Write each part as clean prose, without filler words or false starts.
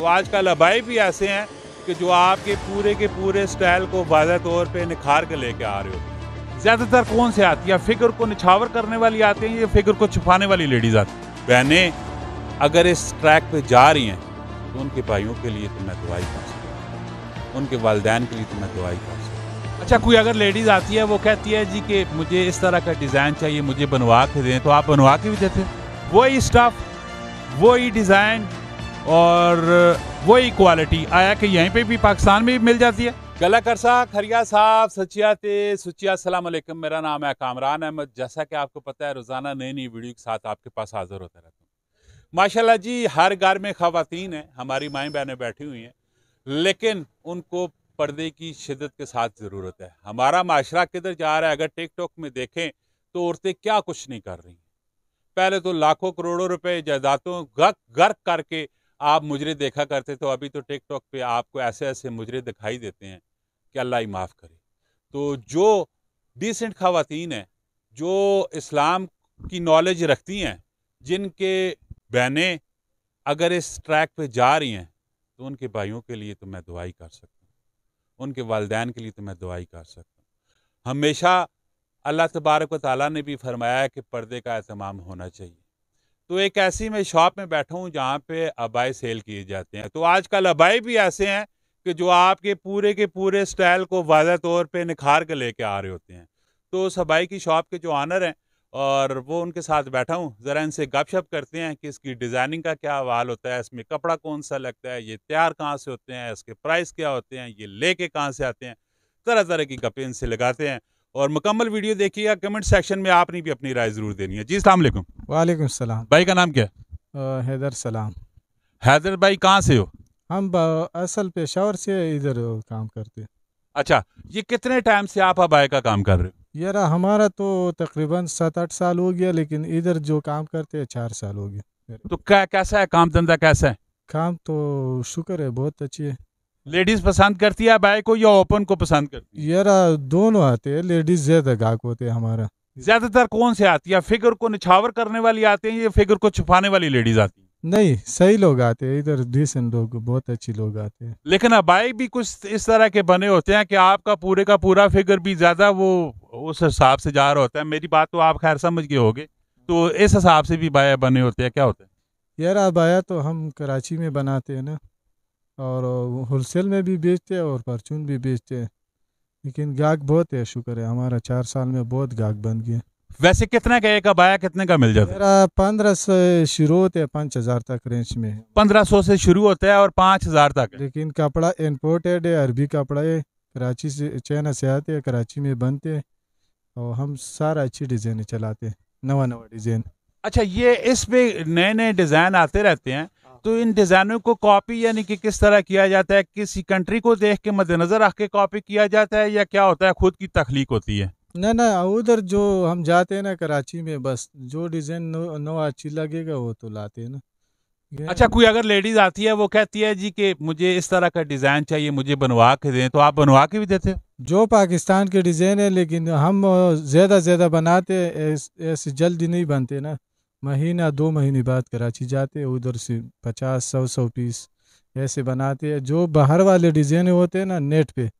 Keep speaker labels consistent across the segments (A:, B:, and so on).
A: तो आजकल अबाई भी ऐसे हैं कि जो आपके पूरे स्टाइल को वाज़ह तौर पे निखार के लेके आ रहे हो। ज़्यादातर कौन से आती है, फिगर को निछावर करने वाली आती हैं या फिगर को छुपाने वाली लेडीज़ आती हैं? बहनें अगर इस ट्रैक पे जा रही हैं तो उनके भाइयों के लिए तो मैं दुआई कर सकता हूँ, उनके वालिदैन के लिए तो मैं दुआई कर सकता हूँ। अच्छा, कोई अगर लेडीज़ आती है वो कहती है जी कि मुझे इस तरह का डिज़ाइन चाहिए, मुझे बनवा के दें, तो आप बनवा के भी देते हैं? वही स्टफ़, वही डिज़ाइन और वही क्वालिटी आया कि यहीं पे भी पाकिस्तान में भी मिल जाती है। गला करसा खरिया साहब सचियाते सुचिया अस्सलाम वालेकुम। मेरा नाम है कामरान अहमद। जैसा कि आपको पता है रोज़ाना नई नई वीडियो के साथ आपके पास हाजिर होता रहता हूँ। माशाल्लाह जी, हर घर में ख़वातीन हैं, हमारी माएँ बहनें बैठी हुई हैं, लेकिन उनको पर्दे की शिद्दत के साथ ज़रूरत है। हमारा माशरा किधर जा रहा है? अगर टिकटॉक में देखें तो औरतें क्या कुछ नहीं कर रही। पहले तो लाखों करोड़ों रुपए जायदादों गर्क करके आप मुजरे देखा करते, तो अभी तो टिकटॉक पे आपको ऐसे ऐसे मुजरे दिखाई देते हैं कि अल्लाह ही माफ़ करे। तो जो डिसेंट ख़वातीन हैं, जो इस्लाम की नॉलेज रखती हैं, जिनके बहनें अगर इस ट्रैक पे जा रही हैं तो उनके भाइयों के लिए तो मैं दुआई कर सकता हूँ, उनके वालिदैन के लिए तो मैं दुआई कर सकता हूँ। हमेशा अल्लाह तबारक व तआला ने भी फरमाया है कि पर्दे का एहतमाम होना चाहिए। तो एक ऐसी मैं शॉप में बैठा हूँ जहाँ पे अबाई सेल किए जाते हैं। तो आजकल अबाई भी ऐसे हैं कि जो आपके पूरे स्टाइल को वाज़ह तौर पे निखार के लेके आ रहे होते हैं। तो उस अबाई की शॉप के जो ऑनर हैं और वो उनके साथ बैठा हूँ, ज़रा इनसे गपशप करते हैं कि इसकी डिज़ाइनिंग का क्या हवाल होता है, इसमें कपड़ा कौन सा लगता है, ये तैयार कहाँ से होते हैं, इसके प्राइस क्या होते हैं, ये लेके कहाँ से आते हैं। तरह तरह की गपें इनसे लगाते हैं और मुकम्मल वीडियो देखिएगा। कमेंट सेक्शन में आपने भी अपनी राय ज़रूर देनी है। जी अस्सलाम वालेकुम।
B: वालेकुम सलाम।
A: भाई का नाम क्या है?
B: हैदर सलाम।
A: हैदर भाई कहाँ से हो?
B: हम असल पेशावर से इधर काम करते हैं।
A: अच्छा, ये कितने टाइम से आप अबाई का काम कर रहे हो?
B: यार हमारा तो तकरीबन 7-8 साल हो गया, लेकिन इधर जो काम करते हैं 4 साल हो गया।
A: तो कैसा है काम धंधा, कैसा है?
B: काम तो शुक्र है, बहुत अच्छी है।
A: लेडीज पसंद करती है अबाई को या ओपन को पसंद करती है?
B: यार दोनों आते हैं, लेडीज ज्यादा गाहक होते हैं हमारा।
A: ज्यादातर कौन से आती है, फिगर को निछावर करने वाली आती है या फिगर को छुपाने वाली लेडीज आती है?
B: नहीं, सही लोग आते हैं इधर, डिसेंट लोग, बहुत अच्छी लोग आते हैं।
A: लेकिन अबाई भी कुछ इस तरह के बने होते हैं कि आपका का पूरा फिगर भी ज्यादा वो उस हिसाब से जा रहा होता है। मेरी बात तो आप खैर समझ गए होगे। तो इस हिसाब से भी बाया बने होते हैं, क्या होता है?
B: यार अबाया तो हम कराची में बनाते हैं ना, और होलसेल में भी बेचते हैं और परचून भी बेचते हैं, लेकिन गाहक बहुत है। शुक्र है, हमारा 4 साल में बहुत गाहक बन गया।
A: वैसे कितने का एक अबाया कितने का मिल जाता है?
B: मेरा 15 से शुरू होते हैं, 5,000 तक रेंज में।
A: 1500 से शुरू होता है और 5000 तक है।
B: लेकिन कपड़ा इम्पोर्टेड है, अरबी कपड़ा है, कराची से, चाइना से आते हैं, कराची में बनते हैं, और हम सारा अच्छी डिज़ाइन चलाते हैं, नवा डिज़ाइन।
A: अच्छा, ये इस पे नए नए डिज़ाइन आते रहते हैं, तो इन डिज़ाइनों को कॉपी यानी कि किस तरह किया जाता है? किसी कंट्री को देख के मद्देनजर रख के कॉपी किया जाता है या क्या होता है, खुद की तख्लीक होती है?
B: ना, उधर जो हम जाते हैं ना कराची में, बस जो डिज़ाइन नवा अच्छी लगेगा वो तो लाते हैं ना।
A: अच्छा, कोई अगर लेडीज आती है वो कहती है जी कि मुझे इस तरह का डिज़ाइन चाहिए, मुझे बनवा के दें, तो आप बनवा के भी देते हो?
B: जो पाकिस्तान के डिज़ाइन है, लेकिन हम ज़्यादा बनाते हैं, ऐसे जल्दी नहीं बनते ना। महीना 2 महीने बाद कराची जाते हैं, उधर से 50-100 पीस ऐसे बनाते हैं। जो बाहर वाले डिज़ाइन होते हैं ना, नेट पे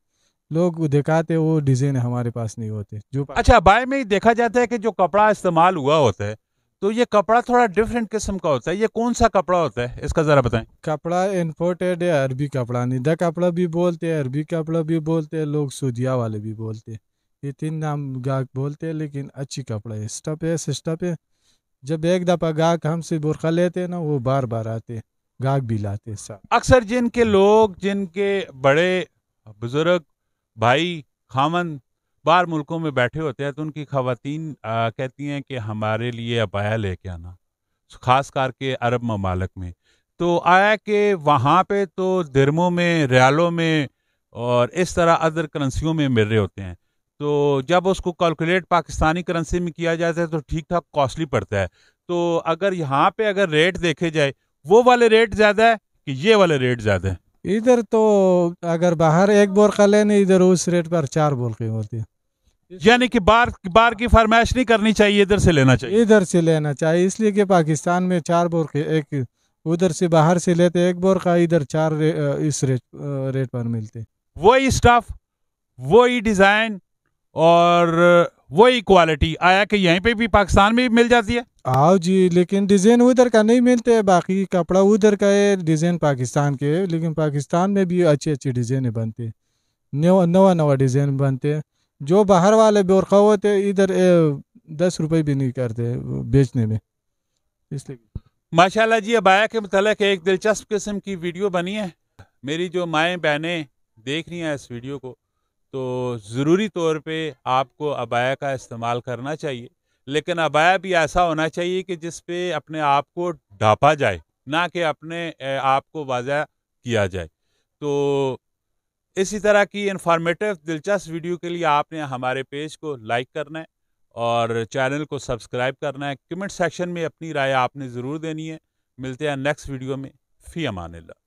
B: लोग दिखाते हैं, वो डिज़ाइन हमारे पास नहीं होते। जो
A: अच्छा, बाय में ही देखा जाता है कि जो कपड़ा इस्तेमाल हुआ होता है, तो ये कपड़ा थोड़ा डिफरेंट किस्म का होता है। ये कौन सा कपड़ा होता है, इसका ज़रा बताएं।
B: कपड़ा इम्पोर्टेड है, अरबी कपड़ा, निदा कपड़ा भी बोलते हैं, अरबी कपड़ा भी बोलते हैं, लोग सूदिया वाले भी बोलते हैं। ये 3 नाम गाहक बोलते हैं, लेकिन अच्छी कपड़ा है, स्टफ है, सिस्टफ है। जब एक दफ़ा गाहक हमसे बुरखा लेते हैं ना, वो बार बार आते हैं, गाहक भी लाते हैं साथ।
A: अक्सर जिनके बड़े बुजुर्ग भाई खामन बाहर मुल्कों में बैठे होते हैं, तो उनकी ख़वातीन कहती हैं कि हमारे लिए अबाया लेके आना, ख़ास करके अरब ममालिक में। तो आया कि वहाँ पे तो दिरमों में, रियालों में और इस तरह अदर करेंसियों में मिल रहे होते हैं। तो जब उसको कैलकुलेट पाकिस्तानी करेंसी में किया जाता है तो ठीक ठाक कॉस्टली पड़ता है। तो अगर यहाँ पे अगर रेट देखे जाए, वो वाले रेट ज़्यादा है कि ये वाले रेट ज़्यादा है?
B: इधर तो अगर बाहर एक बोरखा लेने, इधर उस रेट पर 4 बोरखे होते हैं।
A: यानी कि बार की फरमाइश नहीं करनी चाहिए, इधर से लेना चाहिए।
B: इधर से लेना चाहिए, इसलिए कि पाकिस्तान में 4 बोरखे एक ادھر سے باہر سے لیتے ایک بورقہ, ادھر 4 اس ریٹ پر ملتے.
A: وہی اسٹف, وہی ڈیزائن اور وہی کوالٹی, آیا کہ یہیں پہ بھی پاکستان میں بھی مل جاتی ہے؟
B: آؤ جی, لیکن ڈیزائن ادھر کا نہیں ملتے, باقی کپڑا ادھر کا ہے, ڈیزائن پاکستان کے ہے, لیکن پاکستان میں بھی اچھے اچھے ڈیزائن بنتے, نوا ڈیزائن بنتے. جو باہر والے بورقہ ہوتے ادھر 10 روپے بھی نہیں کرتے بیچنے میں, اس لیے.
A: ماشاءاللہ جی, ابایا کے متعلق ایک دلچسپ قسم کی ویڈیو بنی ہے. میری جو مائیں بہنیں دیکھ رہی ہیں اس ویڈیو کو, تو ضروری طور پہ آپ کو ابایا کا استعمال کرنا چاہیے, لیکن ابایا بھی ایسا ہونا چاہیے کہ جس پہ اپنے آپ کو ڈھانپا جائے, نہ کہ اپنے آپ کو واضح کیا جائے. تو اسی طرح کی انفارمیٹیو دلچسپ ویڈیو کے لیے آپ نے ہمارے پیج کو لائک کرنا ہے اور چینل کو سبسکرائب کرنا ہے. کمنٹ سیکشن میں اپنی رائے آپ نے ضرور دینی ہے. ملتے ہیں نیکسٹ ویڈیو میں. فی امان اللہ.